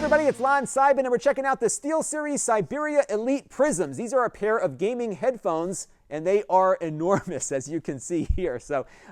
everybody, it's Lon.TV, and we're checking out the SteelSeries Siberia Elite Prisms. These are a pair of gaming headphones, and they are enormous, as you can see here.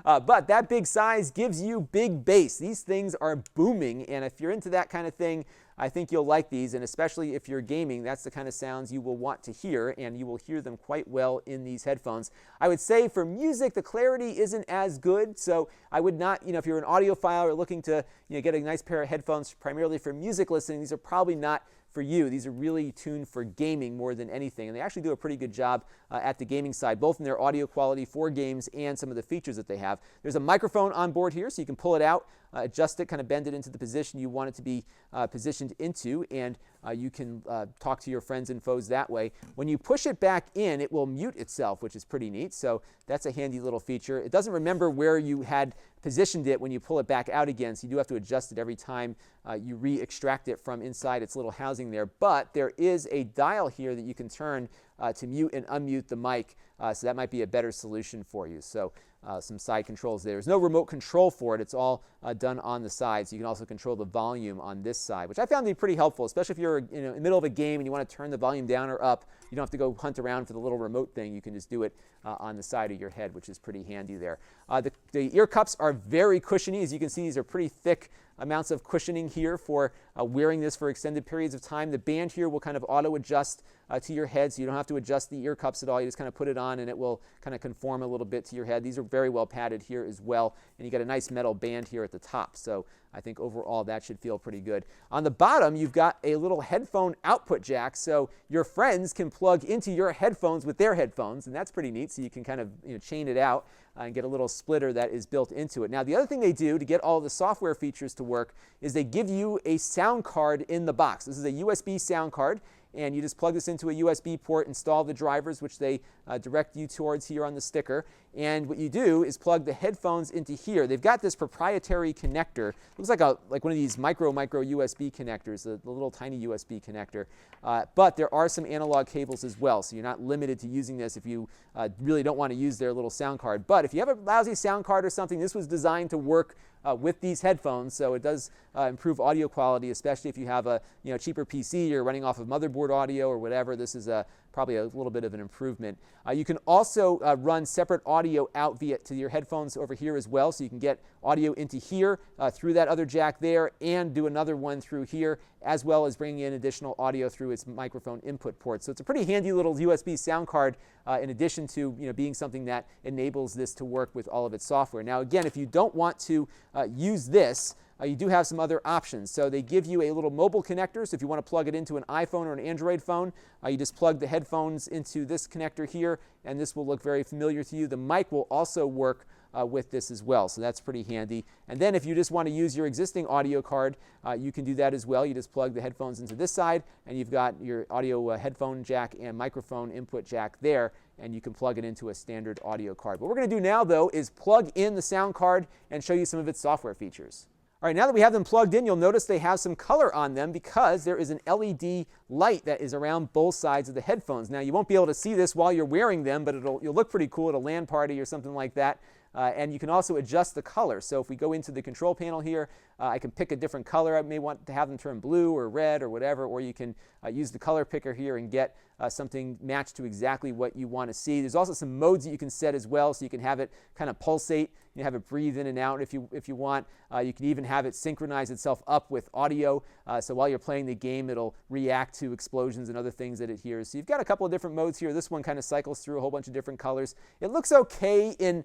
But that big size gives you big bass. These things are booming, and if you're into that kind of thing, I think you'll like these, and especially if you're gaming, that's the kind of sounds you will want to hear, and you will hear them quite well in these headphones. I would say for music, the clarity isn't as good, so I would not, if you're an audiophile or looking to get a nice pair of headphones primarily for music listening, these are probably not for you. These are really tuned for gaming more than anything, and they actually do a pretty good job at the gaming side, both in their audio quality for games and some of the features that they have. There's a microphone on board here, so you can pull it out, adjust it, kind of bend it into the position you want it to be positioned into, and you can talk to your friends and foes that way. When you push it back in, it will mute itself, which is pretty neat, so that's a handy little feature. It doesn't remember where you had positioned it when you pull it back out again, so you do have to adjust it every time you re-extract it from inside its little housing there. But there is a dial here that you can turn to mute and unmute the mic, so that might be a better solution for you. So some side controls there. There's no remote control for it. It's all done on the side, so you can also control the volume on this side, which I found to be pretty helpful, especially if you're in the middle of a game and you want to turn the volume down or up. You don't have to go hunt around for the little remote thing. You can just do it on the side of your head, which is pretty handy there. The ear cups are very cushiony. As you can see, these are pretty thick amounts of cushioning here for wearing this for extended periods of time. The band here will kind of auto-adjust to your head, so you don't have to adjust the ear cups at all. You just kind of put it on and it will kind of conform a little bit to your head. These are very well padded here as well, and you got a nice metal band here at the top, so I think overall that should feel pretty good. On the bottom, you've got a little headphone output jack, so your friends can plug into your headphones with their headphones, and that's pretty neat, so you can kind of chain it out and get a little splitter that is built into it. Now, the other thing they do to get all the software features to work is they give you a sound card in the box. This is a USB sound card, and you just plug this into a USB port, install the drivers, which they direct you towards here on the sticker. And what you do is plug the headphones into here. They've got this proprietary connector. Looks like one of these micro USB connectors, the little tiny USB connector. But there are some analog cables as well, so you're not limited to using this if you really don't want to use their little sound card. But if you have a lousy sound card or something, this was designed to work with these headphones, so it does improve audio quality, especially if you have a cheaper PC, you're running off of motherboard audio or whatever. This is probably a little bit of an improvement. You can also run separate audio out to your headphones over here as well, so you can get audio into here through that other jack there and do another one through here, as well as bringing in additional audio through its microphone input port. So it's a pretty handy little USB sound card in addition to being something that enables this to work with all of its software. Now again, if you don't want to use this, you do have some other options. So they give you a little mobile connector, so if you want to plug it into an iPhone or an Android phone, you just plug the headphones into this connector here, and this will look very familiar to you. The mic will also work with this as well, so that's pretty handy. And then if you just want to use your existing audio card, you can do that as well. You just plug the headphones into this side, and you've got your audio headphone jack and microphone input jack there, and you can plug it into a standard audio card. What we're going to do now, though, is plug in the sound card and show you some of its software features. All right, now that we have them plugged in, you'll notice they have some color on them because there is an LED light that is around both sides of the headphones. Now, you won't be able to see this while you're wearing them, but you'll look pretty cool at a LAN party or something like that. And you can also adjust the color. So if we go into the control panel here, I can pick a different color. I may want to have them turn blue or red or whatever, or you can use the color picker here and get something matched to exactly what you want to see. There's also some modes that you can set as well, so you can have it kind of pulsate, have it breathe in and out if you want. You can even have it synchronize itself up with audio, so while you're playing the game, it'll react to explosions and other things that it hears. So you've got a couple of different modes here. This one kind of cycles through a whole bunch of different colors. It looks okay in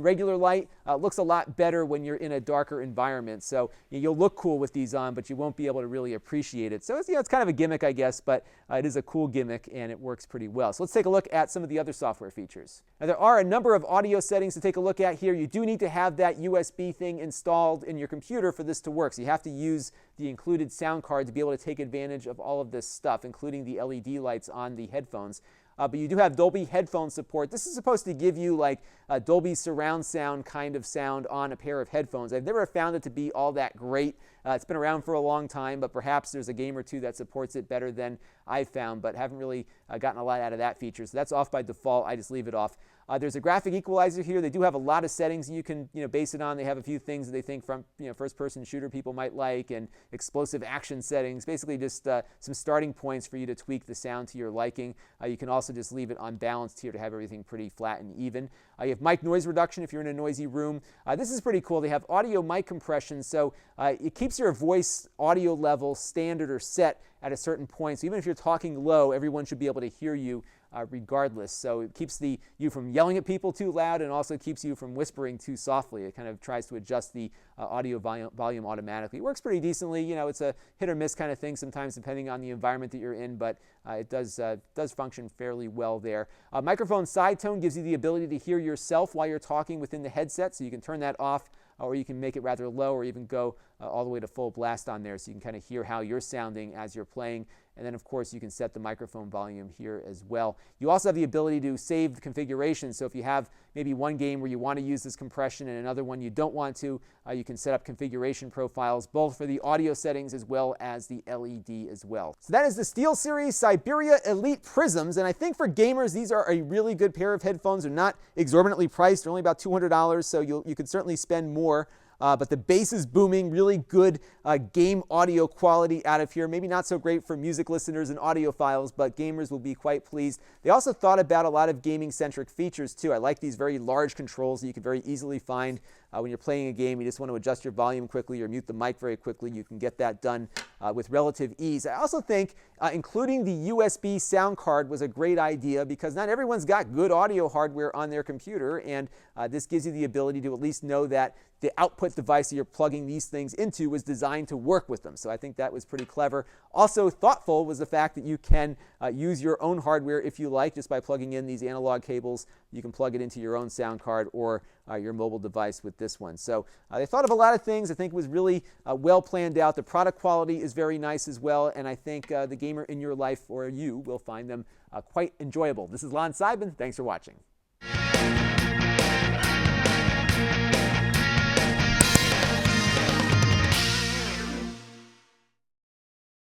regular light. It looks a lot better when you're in a darker environment. So you'll look cool with these on, but you won't be able to really appreciate it. So it's kind of a gimmick, I guess, but it is a cool gimmick and it works pretty well. So let's take a look at some of the other software features. Now, there are a number of audio settings to take a look at here. You do need to have that USB thing installed in your computer for this to work. So you have to use the included sound card to be able to take advantage of all of this stuff, including the LED lights on the headphones. But you do have Dolby headphone support. This is supposed to give you like a Dolby surround sound kind of sound on a pair of headphones. I've never found it to be all that great. It's been around for a long time, but perhaps there's a game or two that supports it better than I've found, but haven't really gotten a lot out of that feature. So that's off by default. I just leave it off. There's a graphic equalizer here. They do have a lot of settings you can base it on. They have a few things that they think from first-person shooter people might like, and explosive action settings. Basically, just some starting points for you to tweak the sound to your liking. You can also just leave it unbalanced here to have everything pretty flat and even. You have mic noise reduction if you're in a noisy room. This is pretty cool. They have audio mic compression, so it keeps your voice audio level standard or set at a certain point. So even if you're talking low, everyone should be able to hear you regardless. So it keeps you from yelling at people too loud, and also keeps you from whispering too softly. It kind of tries to adjust the audio volume automatically. It works pretty decently. It's a hit or miss kind of thing sometimes depending on the environment that you're in, but it does function fairly well there. Microphone side tone gives you the ability to hear yourself while you're talking within the headset, so you can turn that off, or you can make it rather low, or even go all the way to full blast on there, so you can kind of hear how you're sounding as you're playing. And then, of course, you can set the microphone volume here as well. You also have the ability to save the configuration. So if you have maybe one game where you want to use this compression and another one you don't want to, you can set up configuration profiles, both for the audio settings as well as the LED as well. So that is the SteelSeries Siberia Elite Prisms. And I think for gamers, these are a really good pair of headphones. They're not exorbitantly priced. They're only about $200, so you could certainly spend more. But the bass is booming, really good game audio quality out of here. Maybe not so great for music listeners and audiophiles, but gamers will be quite pleased. They also thought about a lot of gaming-centric features too. I like these very large controls that you can very easily find when you're playing a game. You just want to adjust your volume quickly or mute the mic very quickly. You can get that done with relative ease. I also think including the USB sound card was a great idea, because not everyone's got good audio hardware on their computer, and this gives you the ability to at least know that the output device that you're plugging these things into was designed to work with them. So I think that was pretty clever. Also thoughtful was the fact that you can use your own hardware if you like, just by plugging in these analog cables. You can plug it into your own sound card or your mobile device with this one. So they thought of a lot of things. I think it was really well planned out. The product quality is very nice as well, and I think the gamer in your life or you will find them quite enjoyable. This is Lon.TV. Thanks for watching.